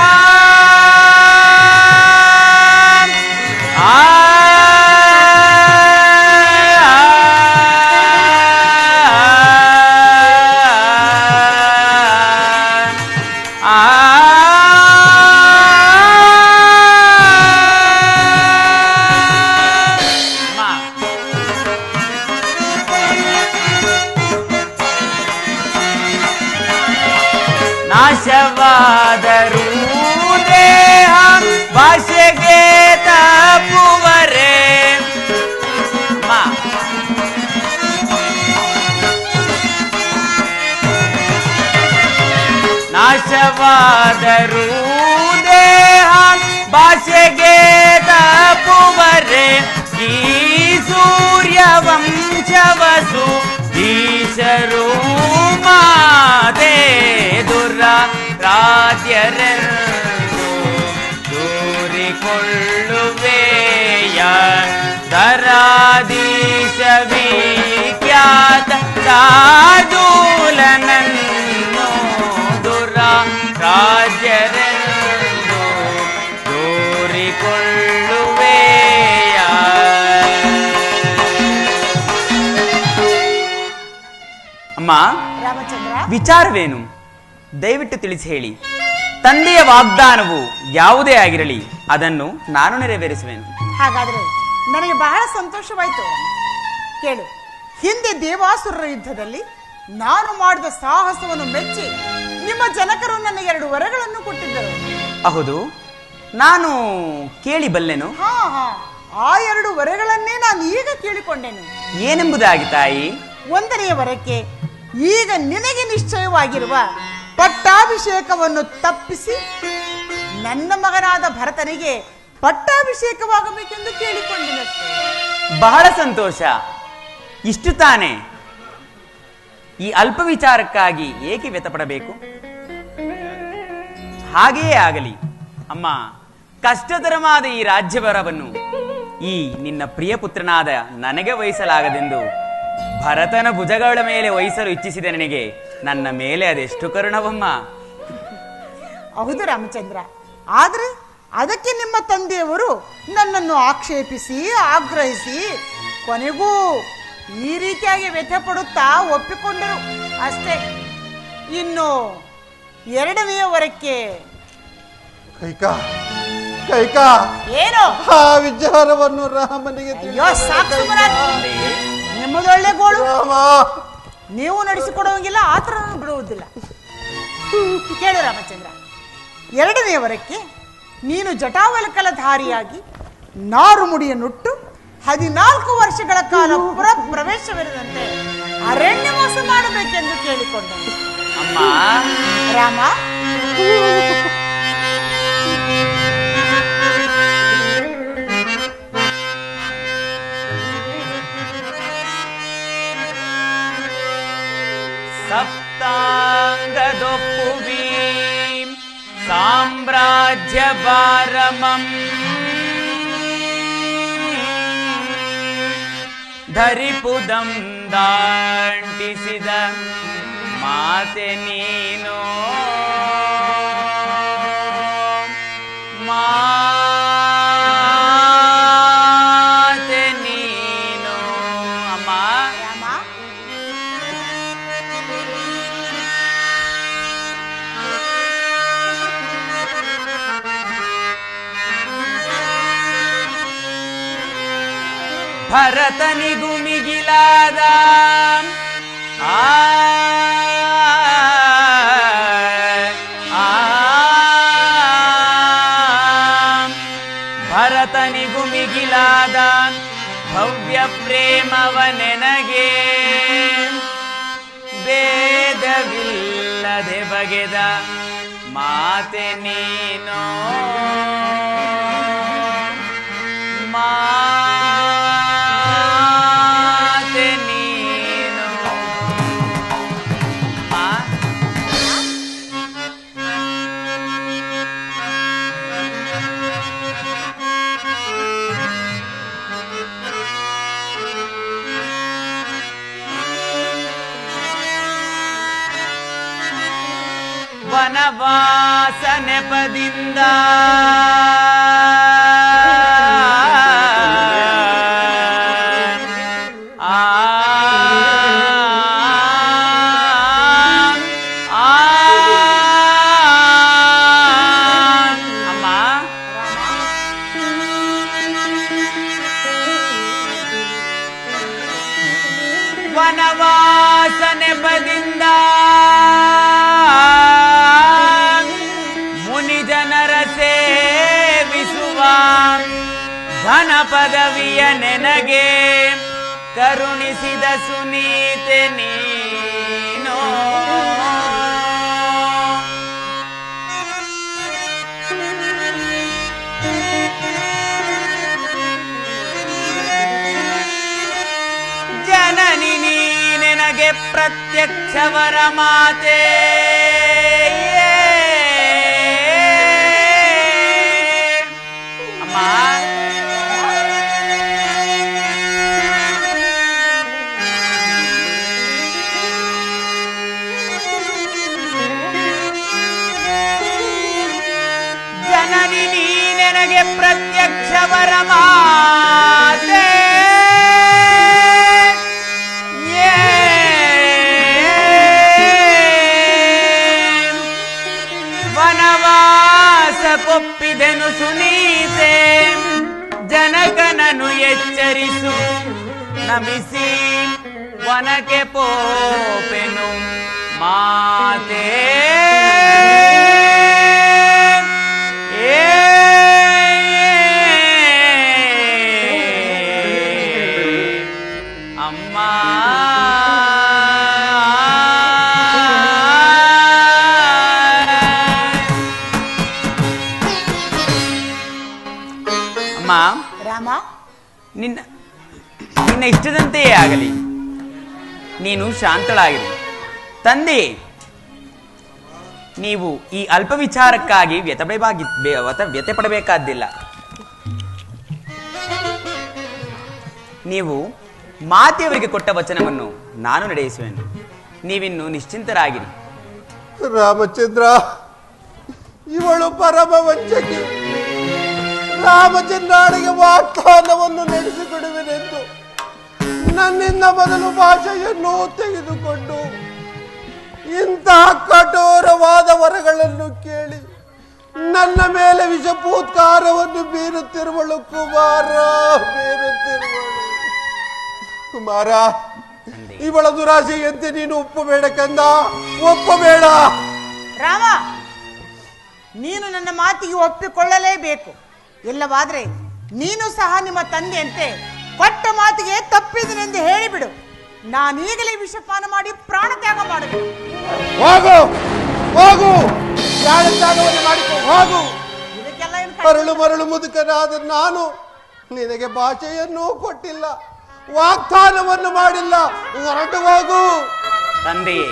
ನಾಶವಾದರೂ ದೇಹ ಭಾಷೆಗೆ ತಪ್ಪುವರೆ. ನಾಶವಾದರೂ ದೇಹ ಭಾಷೆಗೆ ತಪ್ಪುವರೆ. ಈ ಸೂರ್ಯವಂಶವಸು ಈಶರು ಮಾತೆ ದುರಾರಾಧ್ಯರೆಂದು ದೂರಿಕೊಳ್ಳುವೆಯ ದರಾಧೀಶ ವಿಖ್ಯಾತ ಶಾರ್ದೂಲನನ್ನು ದುರಾರಾಧ್ಯರೆಂದು ದೂರಿಕೊಳ್ಳುವೆಯ. ಅಮ್ಮ, ರಾಮಚಂದ್ರ, ವಿಚಾರವೇನು? ದಯವಿಟ್ಟು ತಿಳಿಸಿ ಹೇಳಿ. ತಂದೆಯ ವಾಗ್ದಾನವು ಯಾವುದೇ ಆಗಿರಲಿ, ಅದನ್ನು ನಾನು ನೆರವೇರಿಸುವೆನು. ಹಾಗಾದ್ರೆ ನನಗೆ ಬಹಳ ಸಂತೋಷವಾಯಿತು. ಕೇಳು, ಹಿಂದೆ ದೇವಾಸುರರ ಯುದ್ಧದಲ್ಲಿ ನಾನು ಮಾಡಿದ ಸಾಹಸವನ್ನು ಮೆಚ್ಚಿ ನಿಮ್ಮ ಜನಕರು ನನ್ನ 2 ವರಗಳನ್ನು ಕೊಟ್ಟಿದ್ದರು. ಹೌದು, ನಾನು ಕೇಳಿ ಬಲ್ಲೆನು. ಹಾ ಹಾ, ಆ 2 ವರಗಳನ್ನೇ ನಾನು ಈಗ ಕೇಳಿಕೊಂಡೆನು. ಏನೆಂಬುದಾಗಿ ತಾಯಿ? 1ನೇ ವರಕ್ಕೆ ಈಗ ನಿನಗೆ ನಿಶ್ಚಯವಾಗಿರುವ ಪಟ್ಟಾಭಿಷೇಕವನ್ನು ತಪ್ಪಿಸಿ ನನ್ನ ಮಗನಾದ ಭರತನಿಗೆ ಪಟ್ಟಾಭಿಷೇಕವಾಗಬೇಕೆಂದು ಕೇಳಿಕೊಂಡಿನಷ್ಟೇ. ಬಹಳ ಸಂತೋಷ. ಇಷ್ಟು ತಾನೇ? ಈ ಅಲ್ಪ ವಿಚಾರಕ್ಕಾಗಿ ಏಕೆ ವ್ಯಥಪಡಬೇಕು? ಹಾಗೆಯೇ ಆಗಲಿ ಅಮ್ಮ. ಕಷ್ಟತರವಾದ ಈ ರಾಜ್ಯಭಾರವನ್ನು ಈ ನಿನ್ನ ಪ್ರಿಯ ಪುತ್ರನಾದ ನನಗೆ ವಹಿಸಲಾಗದೆಂದು ಭರತನ ಭುಜಗಳ ಮೇಲೆ ವಹಿಸಲು ಇಚ್ಛಿಸಿದ ನನಗೆ ನನ್ನ ಮೇಲೆ ಅದೆಷ್ಟು ಕರುಣವಮ್ಮ. ಹೌದು ರಾಮಚಂದ್ರ, ಆದ್ರೆ ಅದಕ್ಕೆ ನಿಮ್ಮ ತಂದೆಯವರು ನನ್ನನ್ನು ಆಕ್ಷೇಪಿಸಿ ಆಗ್ರಹಿಸಿ ಕೊನೆಗೂ ಈ ರೀತಿಯಾಗಿ ವ್ಯಥೆ ಪಡುತ್ತಾ ಒಪ್ಪಿಕೊಂಡರು ಅಷ್ಟೇ. ಇನ್ನು 2ನೇ ವರಕ್ಕೆ ಕೈಕಾ ಏನು ಆ ವಿಚಾರವನ್ನು ರಾಮನಿಗೆ ಅಯ್ಯೋ ಸಾಕು ನಿಮ್ಮದೊಳ್ಳೆ ಗೋಳು. ರಾಮ, ನೀವು ನಡೆಸಿಕೊಡುವಂಗಿಲ್ಲ, ಆತರ ಬಿಡುವುದಿಲ್ಲ. ಕೇಳು ರಾಮಚಂದ್ರ, 2ನೇ ವರಕ್ಕೆ ನೀನು ಜಟಾವಲ್ಕಲಧಾರಿಯಾಗಿ ನಾರು ಮುಡಿಯನ್ನುಟ್ಟು 14 ವರ್ಷಗಳ ಕಾಲ ಪುರ ಪ್ರವೇಶವಿರದಂತೆ ಅರಣ್ಯವಾಸ ಮಾಡಬೇಕೆಂದು ಕೇಳಿಕೊಂಡೆ. ಅಮ್ಮ, ರಾಮ, ಸಾಮ್ರಾಜ್ಯ ಭಾರಮಂ ಧರಿಪುದಂ ದಾಂಟಿಸಿದ ಮಾತೆ ನೀನು ಮಾತೆ ನೀನು ಅಮ್ಮ. ರಾಮ, ಭರತನಿಗೂ ಮಿಗಿಲಾದ ಆ ಭರತನಿಗೂ ಮಿಗಿಲಾದ ಭವ್ಯ ಪ್ರೇಮವ ನೆನಗೆ ಭೇದವಿಲ್ಲದೆ ಬಗೆದ ಮಾತೆ ನೀನು ಮಾತೆ ನೀನು ವನವಾಸ ನೆಪದಿಂದ ಅಮ್ಮ. ವನವಾಸ ನೆಪದಿಂದ ಮುನಿ ಜನರ ಸೇವಿಸುವ ಘನ ಪದವಿಯ ನೆನಗೆ ಕರುಣಿಸಿದ ಸುನೀತೆ ನೀನು ಜನನಿ ನೀ ನನಗೆ ಪ್ರತ್ಯಕ್ಷವರ ಮಾತೆ ಅಮ್ಮ. ಜನನಿ ನೀ ನನಗೆ ಪ್ರತ್ಯಕ್ಷವರ ಮಾತೆ ವನವಾಸ ಕೊಪ್ಪಿದೆನು ಸುನೀತೆ ಜನಕನನು ಎಚ್ಚರಿಸು ನಮಿಸಿ ವನಕ್ಕೆ ಪೋಪೆನು ಮಾತೆ ಅಮ್ಮ. ಅಮ್ಮ, ರಾಮ, ನಿನ್ನ ಇಷ್ಟದಂತೆಯೇ ಆಗಲಿ. ನೀನು ಶಾಂತಳಾಗಿರು. ತಂದೆ, ನೀವು ಈ ಅಲ್ಪ ವಿಚಾರಕ್ಕಾಗಿ ವ್ಯತೆ ಪಡಬೇಕಾದ್ದಿಲ್ಲ. ನೀವು ಮಾತೆಯವರಿಗೆ ಕೊಟ್ಟ ವಚನವನ್ನು ನಾನು ನಡೆಸುವೆನು. ನೀವಿನ್ನು ನಿಶ್ಚಿಂತರಾಗಿರಿ. ರಾಮಚಂದ್ರ, ಇವಳು ಪರಮ ವಂಚಕಿ. ರಾಮಚಂದ್ರನಿಗೆ ವಾಗ್ದಾನವನ್ನು ನಡೆಸಿಕೊಡುವೆನೆಂದು ನನ್ನಿಂದ ಮೊದಲು ಭಾಷೆಯನ್ನು ತೆಗೆದುಕೊಂಡು ಇಂತಹ ಕಠೋರವಾದ ವರಗಳನ್ನು ಕೇಳಿ ನನ್ನ ಮೇಲೆ ವಿಷಪೂತ್ಕಾರವನ್ನು ಬೀರುತ್ತಿರುವಳು ಕುಮಾರ, ಬೀರುತ್ತಿರುವಳು ಕುಮಾರ. ಇವಳ ದುರಾಸೆಯಂತೆ ನೀನು ಒಪ್ಪಬೇಡ ಕಂದ, ಒಪ್ಪಬೇಡ. ರಾಮ, ನೀನು ನನ್ನ ಮಾತಿಗೆ ಒಪ್ಪಿಕೊಳ್ಳಲೇಬೇಕು. ಇಲ್ಲವಾದ್ರೆ ನೀನು ಸಹ ನಿಮ್ಮ ತಂದೆಯಂತೆ ಕೊಟ್ಟ ಮಾತಿಗೆ ತಪ್ಪಿದನೆಂದು ಹೇಳಿಬಿಡು. ನಾನೀಗಲೇ ವಿಷಪಾನ ಮಾಡಿ ಪ್ರಾಣ ತ್ಯಾಗ ಮಾಡಬೇಕು. ಹೋಗು ಹೋಗು, ಪ್ರಾಣ ತ್ಯಾಗವನ್ನು ಮಾಡಿಕೊ, ಹೋಗು. ಇದಕ್ಕೆಲ್ಲ ಏನು ಮರಳು ಮರಳು ಮುದುಕನಾದ ನಾನು ನಿನಗೆ ಭಾಷೆಯನ್ನೂ ಕೊಟ್ಟಿಲ್ಲ, ವಾಗ್ದಾನವನ್ನು ಮಾಡಿಲ್ಲ. ಹೊರಟು ಹೋಗು. ತಂದೆಯೇ,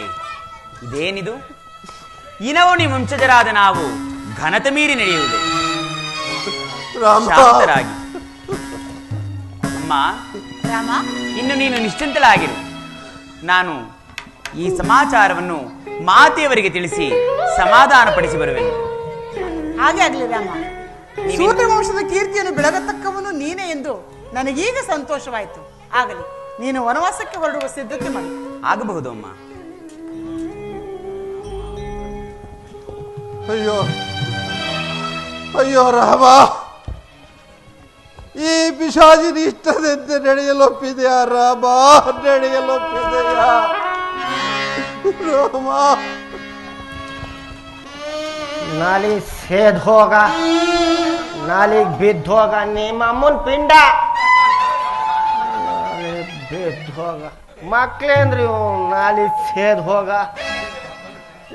ಇದೇನಿದು? ಇನವಣಿ ವಂಶಜರಾದ ನಾವು ಘನತೆ ಮೀರಿ ನಡೆಯುವುದೇ. ರಾಮ ಶಾಂತರಾಗಿ ಅಮ್ಮ, ರಾಮ, ಇನ್ನು ನೀನು ನಿಶ್ಚಿಂತಲಾಗಿರು. ನಾನು ಈ ಸಮಾಚಾರವನ್ನು ಮಾತೆಯವರಿಗೆ ತಿಳಿಸಿ ಸಮಾಧಾನ ಪಡಿಸಿ ಬರುವೆನು. ಹಾಗೆ ಆಗ್ಲಿ ರಾಮ. ನೀವೇನು- ಸೂರ್ಯ ವಂಶದ ಕೀರ್ತಿಯನ್ನು ಬೆಳಗತಕ್ಕವನು ನೀನೇ ಎಂದು ನನಗೀಗ ಸಂತೋಷವಾಯಿತು. ಆಗಲಿ, ನೀನು ವನವಾಸಕ್ಕೆ ಹೊರಡುವ ಸಿದ್ಧತೆ ಮಾಡಿ. ಆಗಬಹುದು ಅಮ್ಮ. ಅಯ್ಯೋ ಅಯ್ಯೋ ರಾಮ, ಈ ಪಿಶಾಚಿನ ಇಷ್ಟದಂತೆ ನಡೆಯಲೊಪ್ಪಿದೆಯಾ ರಾಮ? ನಡೆಯಲೊಪ್ಪಿದೆಯಾ ರಾಮ? ನಾಲಿ ಸೇದ್ ಹೋಗ, ನಾಲಿಗೆ ಬಿದ್ದು ಹೋಗ, ನಿಮ್ಮ ಅಮ್ಮನ ಪಿಂಡ ಬಿದ್ದು ಹೋಗ. ಮಕ್ಳೇನ್ರಿ ನಾಲಿ ಸೇದ್ ಹೋಗ.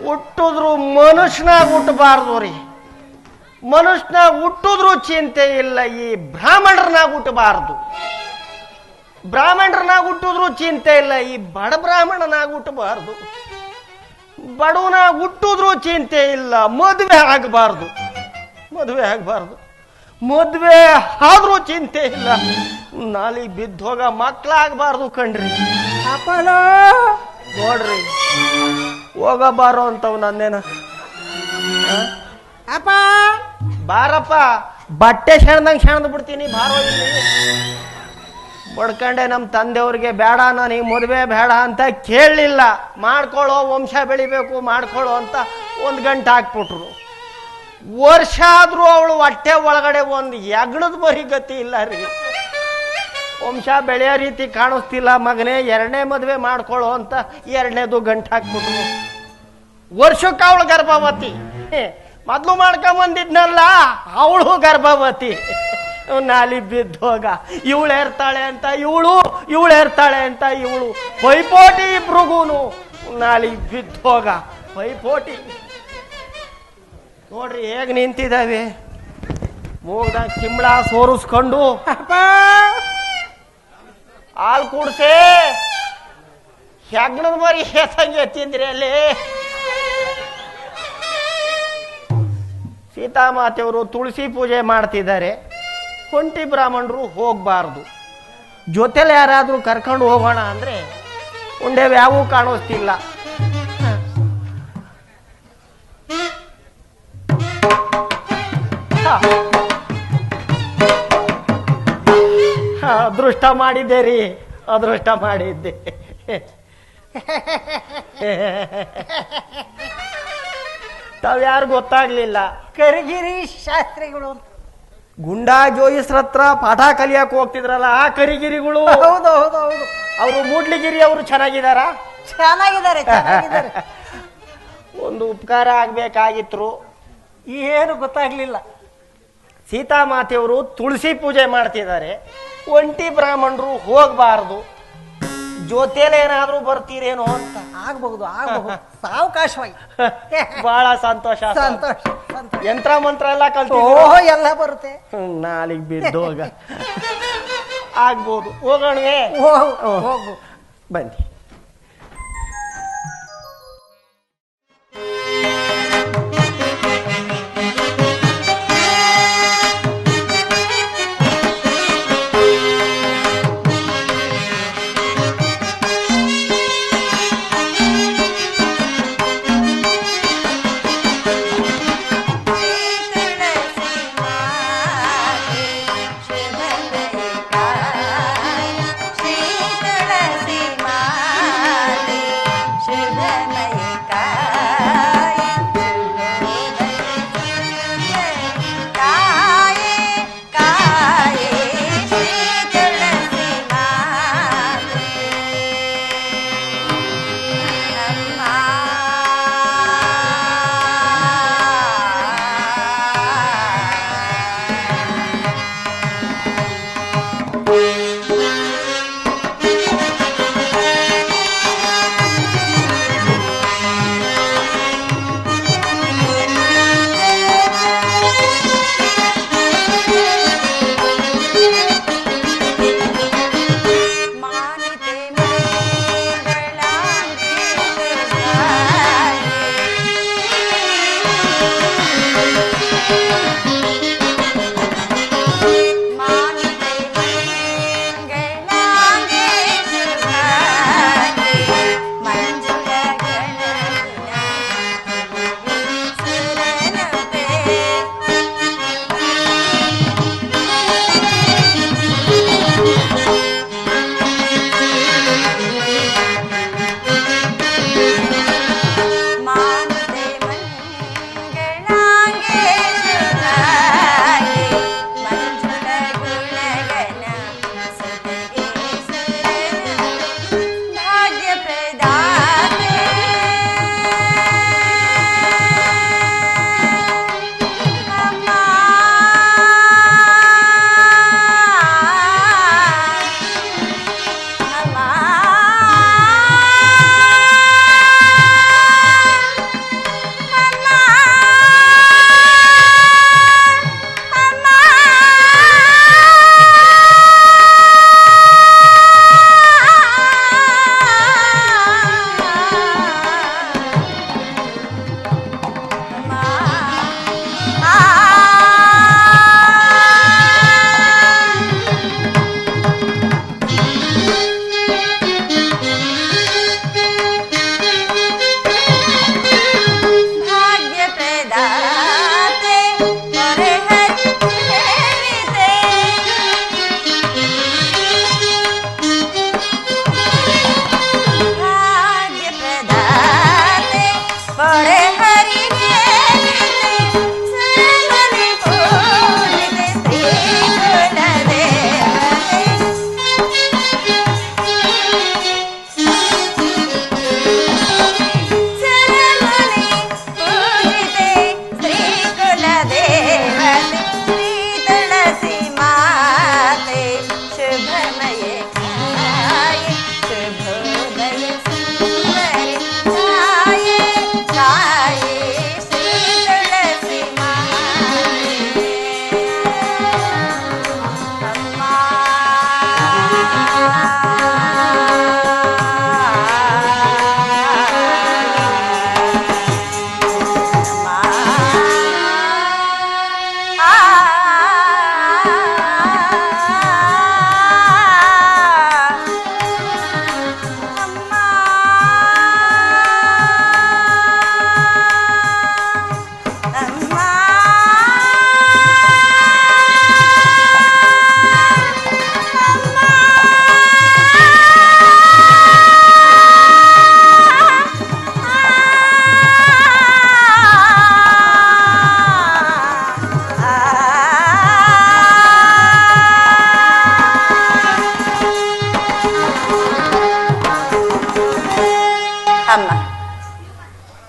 ಹುಟ್ಟಿದ್ರು ಮನುಷ್ಯನಾಗ ಹುಟ್ಟಬಾರ್ದು ರೀ. ಮನುಷ್ಯನಾಗ ಹುಟ್ಟಿದ್ರು ಚಿಂತೆ ಇಲ್ಲ, ಈ ಬ್ರಾಹ್ಮಣರನಾಗ ಹುಟ್ಟಬಾರ್ದು. ಬ್ರಾಹ್ಮಣರನಾಗ ಹುಟ್ಟಿದ್ರು ಚಿಂತೆ ಇಲ್ಲ, ಈ ಬಡ ಬ್ರಾಹ್ಮಣನಾಗ ಹುಟ್ಟಬಾರ್ದು. ಬಡವನಾಗ ಹುಟ್ಟಿದ್ರು ಚಿಂತೆ ಇಲ್ಲ, ಮದುವೆ ಆಗಬಾರ್ದು. ಮದುವೆ ಆಗಬಾರ್ದು, ಮದುವೆ ಆದ್ರೂ ಚಿಂತೆ ಇಲ್ಲ, ನಾಲಿಗೆ ಬಿದ್ದು ಹೋಗ ಮಕ್ಕಳಾಗಬಾರ್ದು ಕಣ್ರಿ. ಅಪ್ಪಲ ನೋಡ್ರಿ, ಹೋಗಬಾರೋ ಅಂತವ್ ನನ್ನೇನ. ಅಪ್ಪ ಬಾರಪ್ಪ, ಬಟ್ಟೆ ಸೆಣ್ದಂಗೆ ಸೆಣ್ದು ಬಿಡ್ತೀನಿ, ಬಾರೋ ಇಲ್ಲಿ. ಬಡ್ಕಂಡೆ ನಮ್ಮ ತಂದೆಯವ್ರಿಗೆ ಬೇಡ, ನನಗೆ ಮದುವೆ ಬೇಡ ಅಂತ ಕೇಳಲಿಲ್ಲ. ಮಾಡ್ಕೊಳ್ಳೋ, ವಂಶ ಬೆಳಿಬೇಕು ಮಾಡ್ಕೊಳ್ಳೋ ಅಂತ 1 ಗಂಟೆ ಹಾಕ್ಬಿಟ್ರು. ವರ್ಷ ಆದ್ರೂ ಅವಳು ಹೊಟ್ಟೆ ಒಳಗಡೆ ಒಂದು ಎಗಣದ ಬರಿ ಗತಿ ಇಲ್ಲ ರೀ. ವಂಶ ಬೆಳೆಯೋ ರೀತಿ ಕಾಣಿಸ್ತಿಲ್ಲ ಮಗನೇ, 2ನೇ ಮದುವೆ ಮಾಡ್ಕೊಳ್ಳೋ ಅಂತ 2ನೇದು ಗಂಟೆ ಹಾಕ್ಬಿಟ್ರು. ವರ್ಷಕ್ಕೆ ಅವಳು ಗರ್ಭವತಿ. ಮೊದ್ಲು ಮಾಡ್ಕೊಂಬಂದಿದ್ನಲ್ಲ ಅವಳು ಗರ್ಭವತಿ. ನಾಲಿ ಬಿದ್ದೋಗ, ಇವಳು ಏರ್ತಾಳೆ ಅಂತ ಇವಳು, ಇವಳು ಏರ್ತಾಳೆ ಅಂತ ಇವಳು, ಪೈಪೋಟಿ ಇಬ್ರಿಗೂನು. ನಾಲಿ ಬಿದ್ದೋಗ ಪೈಪೋಟಿ. ನೋಡ್ರಿ ಹೇಗ್ ನಿಂತಿದ್ದಾವೆ, ಮೂಗ್ದಾಗ ಚಿಂಬಳ ಸೋರಿಸ್ಕೊಂಡು ಹಾಲು ಕೂಡ್ಸೆ ಹೆಗ್ಣದ ಮರಿ ಹೇಸಂಗೆ ಎತ್ತಿದ್ರಿ ಅಲ್ಲಿ. ಸೀತಾಮಾತೆಯವರು ತುಳಸಿ ಪೂಜೆ ಮಾಡ್ತಿದ್ದಾರೆ. ಹೊಂಟಿ ಬ್ರಾಹ್ಮಣರು ಹೋಗಬಾರ್ದು. ಜೊತೆಲಿ ಯಾರಾದರೂ ಕರ್ಕೊಂಡು ಹೋಗೋಣ ಅಂದ್ರೆ ಉಂಡೆ ಯಾವೂ ಕಾಣಿಸ್ತಿಲ್ಲ. ಅದೃಷ್ಟ ಮಾಡಿದ್ದೆ ರೀ, ಅದೃಷ್ಟ ಮಾಡಿದ್ದೆ. ತಾವ್ಯಾರು ಗೊತ್ತಾಗ್ಲಿಲ್ಲ. ಕರಿಗಿರಿ ಶಾಸ್ತ್ರಿಗಳು. ಗುಂಡಾ ಜೋಯಿಸ್ರ ಹತ್ರ ಪಾಠ ಕಲಿಯಕ್ ಹೋಗ್ತಿದ್ರಲ್ಲ ಆ ಕರಿಗಿರಿಗಳು. ಹೌದು ಹೌದು ಹೌದು, ಅವರು ಮೂಡ್ಲಿಗಿರಿ ಅವರು ಚೆನ್ನಾಗಿದಾರ? ಚೆನ್ನಾಗಿದ್ದಾರೆ ಚೆನ್ನಾಗಿದ್ದಾರೆ. ಒಂದು ಉಪಕಾರ ಆಗ್ಬೇಕಾಗಿತ್ತು. ಏನು ಗೊತ್ತಾಗ್ಲಿಲ್ಲ. ಸೀತಾಮಾತೆಯವರು ತುಳಸಿ ಪೂಜೆ ಮಾಡ್ತಿದ್ದಾರೆ. ಒಂಟಿ ಬ್ರಾಹ್ಮಣರು ಹೋಗಬಾರ್ದು. ಜೊತೆಲಿ ಏನಾದ್ರೂ ಬರ್ತೀರೇನೋ ಅಂತ. ಆಗ್ಬಹುದು ಆಗ್ಬಹುದು, ಸಾವಕಾಶವಾಗಿ. ಬಹಳ ಸಂತೋಷ. ಸಂತೋಷ ಸಂತೋಷ. ಯಂತ್ರ ಮಂತ್ರ ಎಲ್ಲ ಕಲ್ತು ಓಹೋ, ಎಲ್ಲ ಬರುತ್ತೆ. ನಾಲಿಗೆ ಬಿದ್ದೋಗ ಆಗ್ಬೋದು. ಹೋಗೋಣವೇ? ಹೋಗು ಬನ್ನಿ. श्री तुलसी माँ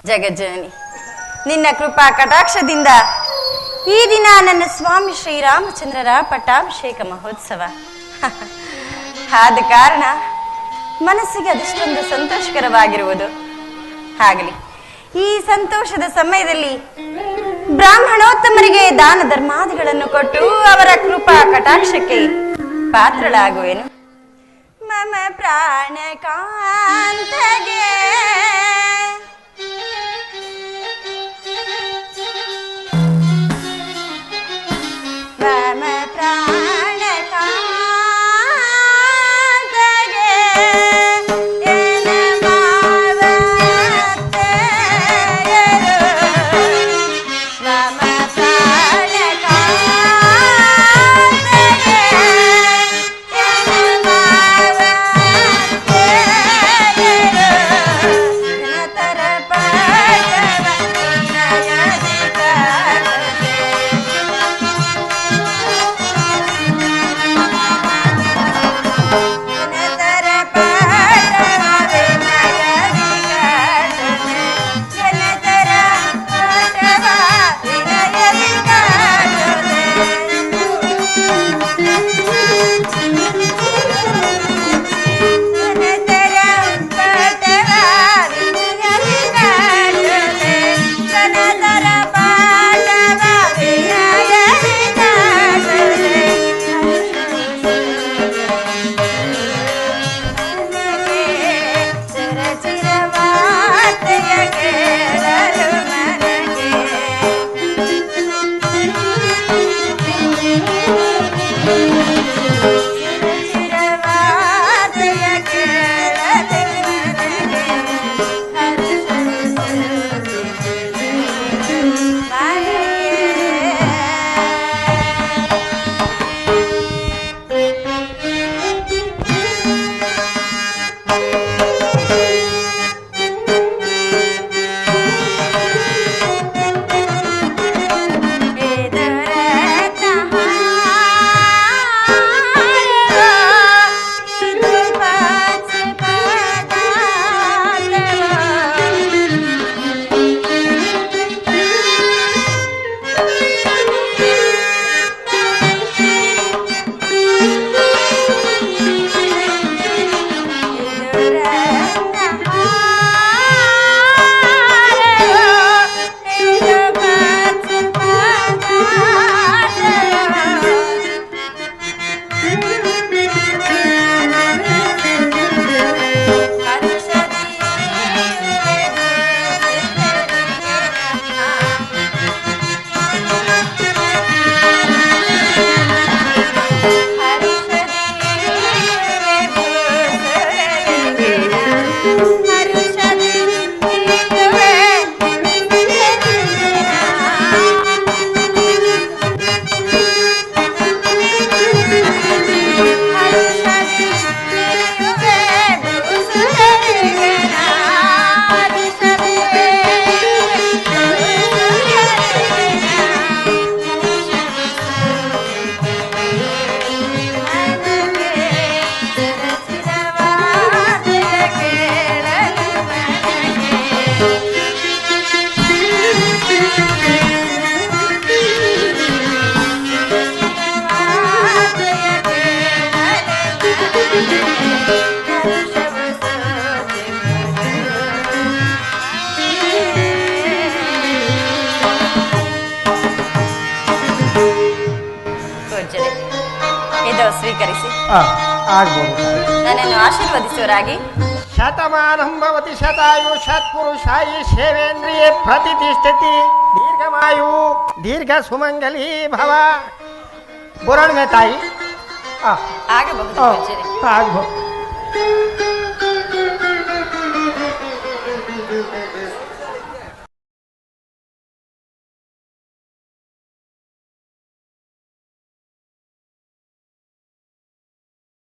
ಜಗಜ್ಜನನಿ, ನಿನ್ನ ಕೃಪಾ ಕಟಾಕ್ಷದಿಂದ ಈ ದಿನ ನನ್ನ ಸ್ವಾಮಿ ಶ್ರೀರಾಮಚಂದ್ರರ ಪಟ್ಟಾಭಿಷೇಕ ಮಹೋತ್ಸವ. ಆದ ಕಾರಣ ಮನಸ್ಸಿಗೆ ಅದಷ್ಟೊಂದು ಸಂತೋಷಕರವಾಗಿರುವುದು. ಆಗಲಿ, ಈ ಸಂತೋಷದ ಸಮಯದಲ್ಲಿ ಬ್ರಾಹ್ಮಣೋತ್ತಮರಿಗೆ ದಾನ ಧರ್ಮಾದಿಗಳನ್ನು ಕೊಟ್ಟು ಅವರ ಕೃಪಾ ಕಟಾಕ್ಷಕ್ಕೆ ಪಾತ್ರಳಾಗುವೆನು. ಮಮ ಪ್ರಾಣ ಕಾಂತಗೆ ಮಮ ಪ್ರಾಣ ಕಾಂತಗೆ ಎನ ಮಾವತ್ತೆಯರು. ಮಮ ಪ್ರಾಣ ಕಾಂತಗೆ ಎನ ಮಾವತ್ತೆಯರು. ಘನತರ ಪಟವ ನಯದಿ ಕಾಣದೆ. ಘನತರ ಪಟವ ವಿನಯದಿ ಕಾಣದೆ. ಘನತರ ಪಟವ ವಿನಯದಿ ಕಾಣದೆ. ಘನತರ ಪಟವ ವಿನಯದಿ ಕಾಣದೆ. ಘನತರ ಪಟವ ವಿನಯದಿ ಕಾಣದೆ. ಚರ ಚಿರ ವಾರ್ತೆಯ ಕೇಳಲು ಮನಗೆ ಸ್ವೀಕರಿಸಿ ಆಗ್ಬೋದು ತಾಯಿ. ನನ್ನನ್ನು ಆಶೀರ್ವದಿಸುವರಾಗಿ. ಶತಮಾನಂ ಭವತಿ ಶತಾಯು ಷತ್ಪುರುಷಾಯಿ ಸೇವೇಂದ್ರಿಯೇ ಪ್ರತಿಷ್ಠಿತಿ ದೀರ್ಘಮಾಯು ದೀರ್ಘ ಸುಮಂಗಲಿ ಭವ. ಬರೋಣ ತಾಯಿ. ಆಗಬಹುದು ಪೂಜ್ಯರೇ. ಆಗ್ಬೋದು.